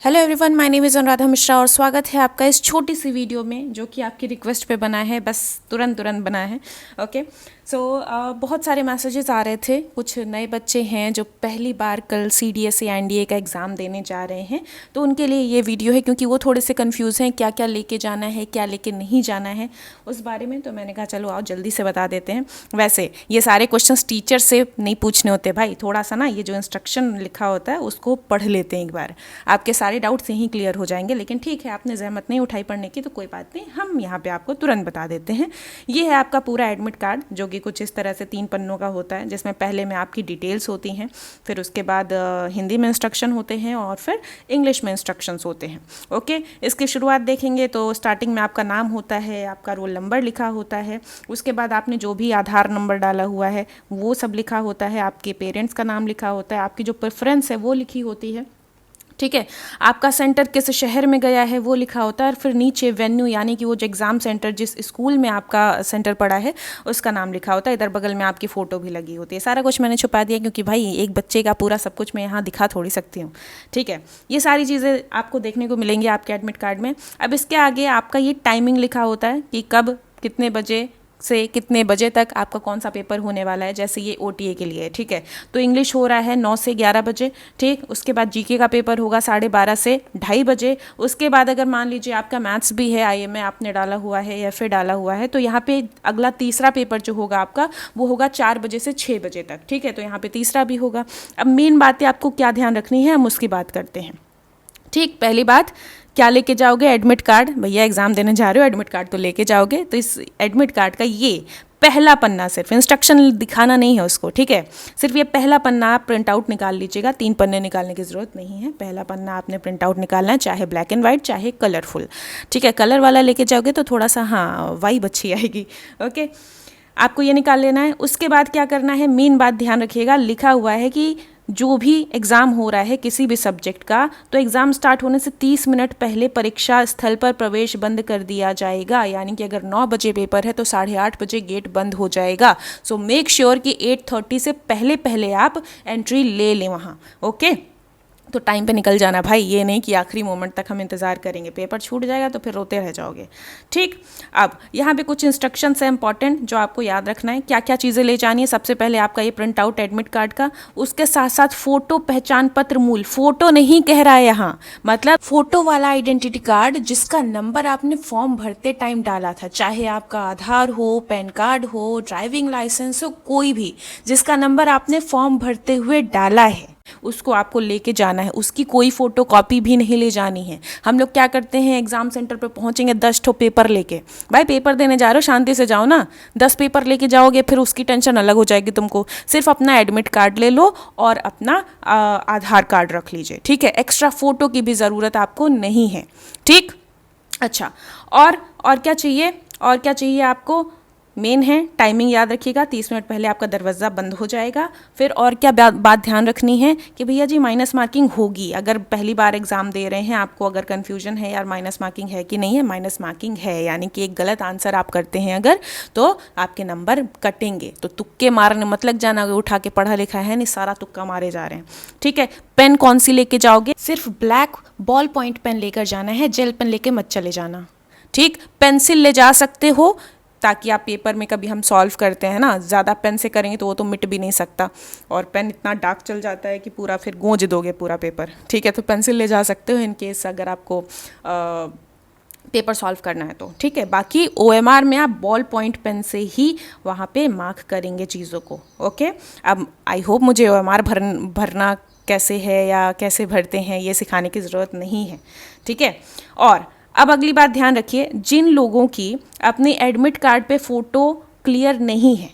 Hello everyone, my name is Anuradha Mishra और स्वागत है आपका इस छोटी सी वीडियो में जो कि आपकी रिक्वेस्ट पे बना है। बस तुरंत बना है। ओके सो बहुत सारे मैसेजेस आ रहे थे। कुछ नए बच्चे हैं जो पहली बार कल CDSE एनडीए का एग्ज़ाम देने जा रहे हैं, तो उनके लिए ये वीडियो है क्योंकि वो थोड़े से कंफ्यूज हैं क्या क्या लेके जाना है, क्या लेके नहीं जाना है उस बारे में। तो मैंने कहा चलो आओ जल्दी से बता देते हैं। वैसे ये सारे क्वेश्चंस टीचर से नहीं पूछने होते भाई, थोड़ा सा ना ये जो इंस्ट्रक्शन लिखा होता है उसको पढ़ लेते हैं एक बार, आपके सारे डाउट्स यहीं क्लियर हो जाएंगे। लेकिन ठीक है, आपने जहमत नहीं उठाई पढ़ने की तो कोई बात नहीं, हम यहाँ पे आपको तुरंत बता देते हैं। ये है आपका पूरा एडमिट कार्ड जो कि कुछ इस तरह से 3 पन्नों का होता है, जिसमें पहले में आपकी डिटेल्स होती हैं, फिर उसके बाद हिंदी में इंस्ट्रक्शन होते हैं और फिर इंग्लिश में इंस्ट्रक्शंस होते हैं। ओके, इसकी शुरुआत देखेंगे तो स्टार्टिंग में आपका नाम होता है, आपका रोल नंबर लिखा होता है, उसके बाद आपने जो भी आधार नंबर डाला हुआ है वो सब लिखा होता है, आपके पेरेंट्स का नाम लिखा होता है, आपकी जो प्रेफरेंस है वो लिखी होती है। ठीक है, आपका सेंटर किस शहर में गया है वो लिखा होता है, और फिर नीचे वेन्यू यानी कि वो जो एग्ज़ाम सेंटर जिस स्कूल में आपका सेंटर पड़ा है उसका नाम लिखा होता है। इधर बगल में आपकी फ़ोटो भी लगी होती है। सारा कुछ मैंने छुपा दिया क्योंकि भाई एक बच्चे का पूरा सब कुछ मैं यहाँ दिखा थोड़ी सकती हूँ। ठीक है, ये सारी चीज़ें आपको देखने को मिलेंगी आपके एडमिट कार्ड में। अब इसके आगे आपका ये टाइमिंग लिखा होता है कि कब कितने बजे से कितने बजे तक आपका कौन सा पेपर होने वाला है। जैसे ये OTA के लिए है, ठीक है, तो इंग्लिश हो रहा है 9 से 11 बजे। ठीक, उसके बाद GK का पेपर होगा 12:30 से 2:30 बजे। उसके बाद अगर मान लीजिए आपका मैथ्स भी है, IMA आपने डाला हुआ है या फिर डाला हुआ है, तो यहाँ पे अगला तीसरा पेपर जो होगा आपका वो होगा 4 बजे से 6 बजे तक। ठीक है, तो यहाँ पे तीसरा भी होगा। अब मेन बातें आपको क्या ध्यान रखनी है हम उसकी बात करते हैं। ठीक, पहली बात, क्या लेके जाओगे? Admit card. भैया एग्जाम देने जा रहे हो, एडमिट कार्ड तो लेके जाओगे। तो इस एडमिट कार्ड का ये पहला पन्ना, सिर्फ इंस्ट्रक्शन दिखाना नहीं है उसको, ठीक है, सिर्फ ये पहला पन्ना आप प्रिंट आउट निकाल लीजिएगा। 3 पन्ने निकालने की ज़रूरत नहीं है, पहला पन्ना आपने प्रिंट आउट निकालना है, चाहे ब्लैक एंड वाइट चाहे कलरफुल। ठीक है, कलर वाला लेके जाओगे तो थोड़ा सा हाँ वाइब अच्छी आएगी। ओके, आपको ये निकाल लेना है। उसके बाद क्या करना है, मेन बात ध्यान रखिएगा, लिखा हुआ है कि जो भी एग्ज़ाम हो रहा है किसी भी सब्जेक्ट का, तो एग्ज़ाम स्टार्ट होने से 30 मिनट पहले परीक्षा स्थल पर प्रवेश बंद कर दिया जाएगा। यानी कि अगर 9 बजे पेपर है तो 8:30 बजे गेट बंद हो जाएगा। सो मेक श्योर कि 8:30 से पहले पहले आप एंट्री ले लें वहाँ। ओके, तो टाइम पे निकल जाना भाई, ये नहीं कि आखिरी मोमेंट तक हम इंतज़ार करेंगे, पेपर छूट जाएगा तो फिर रोते रह जाओगे। ठीक, अब यहाँ पे कुछ इंस्ट्रक्शंस हैं इंपॉर्टेंट जो आपको याद रखना है, क्या क्या चीज़ें ले जानी है। सबसे पहले आपका ये प्रिंट आउट एडमिट कार्ड का, उसके साथ साथ फ़ोटो पहचान पत्र मूल, फ़ोटो नहीं कह रहा है यहाँ, मतलब फ़ोटो वाला आइडेंटिटी कार्ड जिसका नंबर आपने फॉर्म भरते टाइम डाला था, चाहे आपका आधार हो, पैन कार्ड हो, ड्राइविंग लाइसेंस हो, कोई भी जिसका नंबर आपने फॉर्म भरते हुए डाला है उसको आपको लेके जाना है। उसकी कोई फ़ोटो कॉपी भी नहीं ले जानी है। हम लोग क्या करते हैं, एग्ज़ाम सेंटर पे पहुंचेंगे 10 ठो पेपर लेके। भाई पेपर देने जा रहे हो, शांति से जाओ ना। 10 पेपर लेके जाओगे फिर उसकी टेंशन अलग हो जाएगी तुमको। सिर्फ अपना एडमिट कार्ड ले लो और अपना आधार कार्ड रख लीजिए। ठीक है, एक्स्ट्रा फ़ोटो की भी ज़रूरत आपको नहीं है। ठीक, अच्छा, और क्या चाहिए, और क्या चाहिए आपको, मेन है टाइमिंग याद रखिएगा, 30 मिनट पहले आपका दरवाज़ा बंद हो जाएगा। फिर और क्या बात ध्यान रखनी है कि भैया जी माइनस मार्किंग होगी। अगर पहली बार एग्ज़ाम दे रहे हैं, आपको अगर कन्फ्यूजन है यार माइनस मार्किंग है कि नहीं है, माइनस मार्किंग है। यानी कि एक गलत आंसर आप करते हैं अगर, तो आपके नंबर कटेंगे। तो तुक्के मारने मत लग जाना, उठा के पढ़ा लिखा है नहीं, सारा तुक्का मारे जा रहे हैं। ठीक है, पेन कौन सी लेके जाओगे? सिर्फ ब्लैक बॉल पॉइंट पेन लेकर जाना है, जेल पेन लेके मत चले जाना। ठीक, पेंसिल ले जा सकते हो ताकि आप पेपर में कभी हम सॉल्व करते हैं ना, ज़्यादा पेन से करेंगे तो वो तो मिट भी नहीं सकता, और पेन इतना डार्क चल जाता है कि पूरा फिर गूंज दोगे पूरा पेपर। ठीक है, तो पेंसिल ले जा सकते हो इन केस अगर आपको पेपर सॉल्व करना है तो। ठीक है, बाकी OMR में आप बॉल पॉइंट पेन से ही वहाँ पे मार्क करेंगे चीज़ों को। ओके, अब आई होप मुझे OMR भरना कैसे है या कैसे भरते हैं ये सिखाने की ज़रूरत नहीं है। ठीक है, और अब अगली बात ध्यान रखिए, जिन लोगों की अपने एडमिट कार्ड पे फ़ोटो क्लियर नहीं है,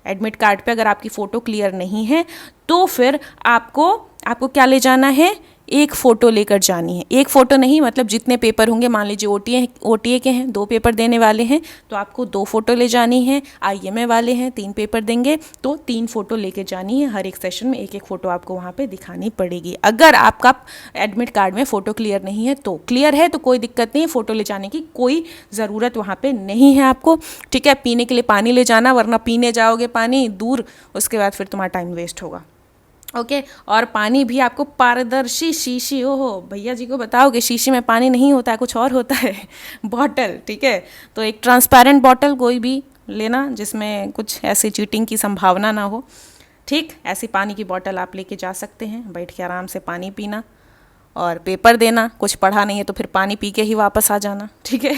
एडमिट कार्ड पे अगर आपकी फ़ोटो क्लियर नहीं है तो फिर आपको क्या ले जाना है, एक फ़ोटो लेकर जानी है। एक फ़ोटो नहीं, मतलब जितने पेपर होंगे, मान लीजिए OTA के हैं, 2 पेपर देने वाले हैं तो आपको 2 फ़ोटो ले जानी है। IMA वाले हैं 3 पेपर देंगे तो 3 फ़ोटो लेके जानी है। हर एक सेशन में एक एक फ़ोटो आपको वहाँ पे दिखानी पड़ेगी। अगर आपका एडमिट कार्ड में फ़ोटो क्लियर नहीं है तो, क्लियर है तो कोई दिक्कत नहीं है, फ़ोटो ले जाने की कोई ज़रूरत वहाँ पर नहीं है आपको। ठीक है, पीने के लिए पानी ले जाना, वरना पीने जाओगे पानी दूर, उसके बाद फिर तुम्हारा टाइम वेस्ट होगा। ओके और पानी भी आपको पारदर्शी शीशी, ओहो भैया जी को बताओ कि शीशी में पानी नहीं होता है, कुछ और होता है बॉटल, ठीक है। तो एक ट्रांसपेरेंट बॉटल कोई भी लेना जिसमें कुछ ऐसी चीटिंग की संभावना ना हो, ठीक। ऐसी पानी की बॉटल आप लेके जा सकते हैं, बैठ के आराम से पानी पीना और पेपर देना। कुछ पढ़ा नहीं है तो फिर पानी पी के ही वापस आ जाना, ठीक है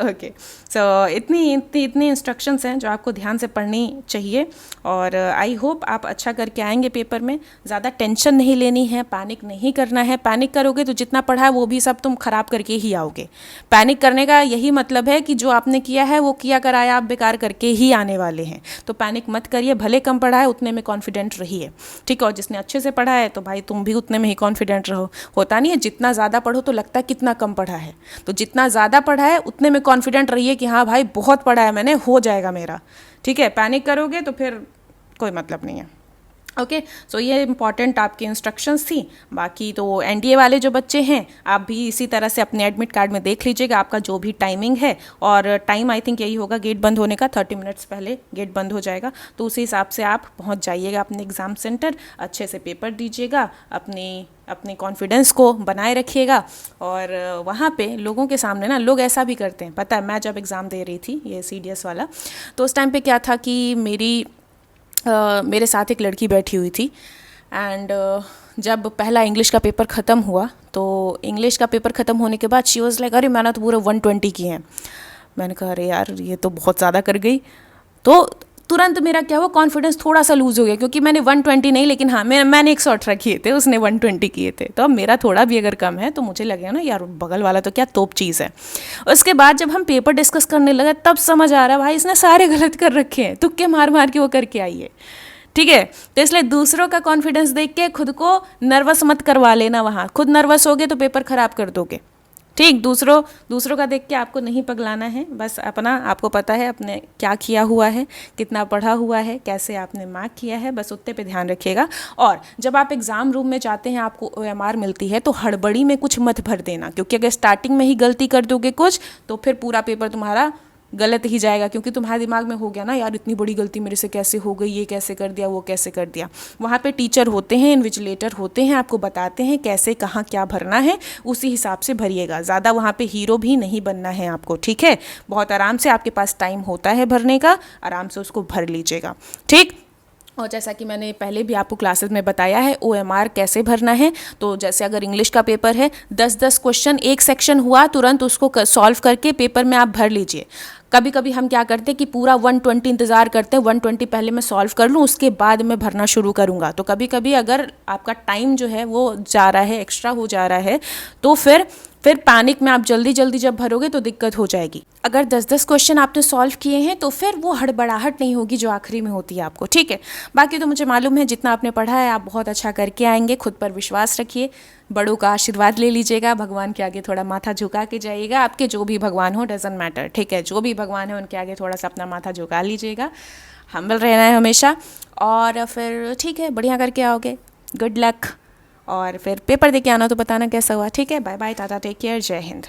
ओके सो इतनी इंस्ट्रक्शंस हैं जो आपको ध्यान से पढ़नी चाहिए। और आई होप आप अच्छा करके आएंगे पेपर में। ज़्यादा टेंशन नहीं लेनी है, पैनिक नहीं करना है। पैनिक करोगे तो जितना पढ़ा है वो भी सब तुम खराब करके ही आओगे। पैनिक करने का यही मतलब है कि जो आपने किया है वो किया कराया आप बेकार करके ही आने वाले हैं। तो पैनिक मत करिए, भले कम पढ़ा है उतने में कॉन्फिडेंट रहिए, ठीक है। और जिसने अच्छे से पढ़ा है तो भाई तुम भी उतने में ही कॉन्फिडेंट रहो। होता नहीं है जितना ज़्यादा पढ़ो तो लगता है कितना कम पढ़ा है, तो जितना ज़्यादा पढ़ा है उतने में कॉन्फिडेंट रहिए कि हाँ भाई बहुत पढ़ा है मैंने, हो जाएगा मेरा, ठीक है। पैनिक करोगे तो फिर कोई मतलब नहीं है। ओके सो ये इंपॉर्टेंट आपकी इंस्ट्रक्शंस थी। बाकी तो एनडीए वाले जो बच्चे हैं आप भी इसी तरह से अपने एडमिट कार्ड में देख लीजिएगा आपका जो भी टाइमिंग है। और टाइम आई थिंक यही होगा गेट बंद होने का, 30 मिनट्स पहले गेट बंद हो जाएगा। तो उसी हिसाब से आप पहुंच जाइएगा अपने एग्ज़ाम सेंटर, अच्छे से पेपर दीजिएगा, अपने कॉन्फिडेंस को बनाए रखिएगा। और वहाँ पे लोगों के सामने ना लोग ऐसा भी करते हैं, पता है मैं जब एग्ज़ाम दे रही थी ये CDS वाला, तो उस टाइम पे क्या था कि मेरे साथ एक लड़की बैठी हुई थी। एंड जब पहला इंग्लिश का पेपर ख़त्म हुआ तो इंग्लिश का पेपर ख़त्म होने के बाद शी वाज लाइक अरे मैंने तो पूरा 120 की हैं। मैंने कहा अरे यार ये तो बहुत ज़्यादा कर गई। तो तुरंत मेरा क्या हुआ, कॉन्फिडेंस थोड़ा सा लूज़ हो गया, क्योंकि मैंने 120 नहीं, लेकिन हाँ मैंने 118 किए थे, उसने 120 किए थे। तो अब मेरा थोड़ा भी अगर कम है तो मुझे लगेगा ना यार बगल वाला तो क्या तोप चीज़ है। उसके बाद जब हम पेपर डिस्कस करने लगे तब समझ आ रहा है भाई इसने सारे गलत कर रखे हैं, तुक्के मार मार के वो करके आई है, ठीक है। तो इसलिए दूसरों का कॉन्फिडेंस देख के खुद को नर्वस मत करवा लेना, वहाँ खुद नर्वस होगे तो पेपर ख़राब कर दोगे, ठीक। दूसरों का देख के आपको नहीं पगलाना है, बस अपना आपको पता है अपने क्या किया हुआ है, कितना पढ़ा हुआ है, कैसे आपने मार्क किया है, बस उतने पे ध्यान रखिएगा। और जब आप एग्ज़ाम रूम में जाते हैं आपको OMR मिलती है तो हड़बड़ी में कुछ मत भर देना, क्योंकि अगर स्टार्टिंग में ही गलती कर दोगे कुछ तो फिर पूरा पेपर तुम्हारा गलत ही जाएगा, क्योंकि तुम्हारे दिमाग में हो गया ना यार इतनी बड़ी गलती मेरे से कैसे हो गई, ये कैसे कर दिया, वो कैसे कर दिया। वहाँ पे टीचर होते हैं, इन्विजिलेटर होते हैं, आपको बताते हैं कैसे कहाँ क्या भरना है, उसी हिसाब से भरिएगा। ज़्यादा वहाँ पे हीरो भी नहीं बनना है आपको, ठीक है। बहुत आराम से आपके पास टाइम होता है भरने का, आराम से उसको भर लीजिएगा, ठीक। और जैसा कि मैंने पहले भी आपको क्लासेस में बताया है OMR कैसे भरना है। तो जैसे अगर इंग्लिश का पेपर है 10-10 क्वेश्चन एक सेक्शन हुआ तुरंत उसको सॉल्व करके पेपर में आप भर लीजिए। कभी कभी हम क्या करते हैं कि पूरा 120 इंतज़ार करते हैं, 120 पहले मैं सॉल्व कर लूँ उसके बाद मैं भरना शुरू करूँगा। तो कभी कभी अगर आपका टाइम जो है वो जा रहा है, एक्स्ट्रा हो जा रहा है, तो फिर पैनिक में आप जल्दी जल्दी जब भरोगे तो दिक्कत हो जाएगी। अगर 10-10 क्वेश्चन आपने सॉल्व किए हैं तो फिर वो हड़बड़ाहट नहीं होगी जो आखिरी में होती है आपको, ठीक है। बाकी तो मुझे मालूम है जितना आपने पढ़ा है आप बहुत अच्छा करके आएंगे। खुद पर विश्वास रखिए, बड़ों का आशीर्वाद ले लीजिएगा, भगवान के आगे थोड़ा माथा झुका के जाइएगा। आपके जो भी भगवान हो डजंट मैटर, ठीक है, जो भी भगवान है उनके आगे थोड़ा सा अपना माथा झुका लीजिएगा। हम्बल रहना है हमेशा, और फिर ठीक है बढ़िया करके आओगे। गुड लक, और फिर पेपर दे के आना तो बताना कैसा हुआ, ठीक है। Bye bye, tata, take care, जय हिंद।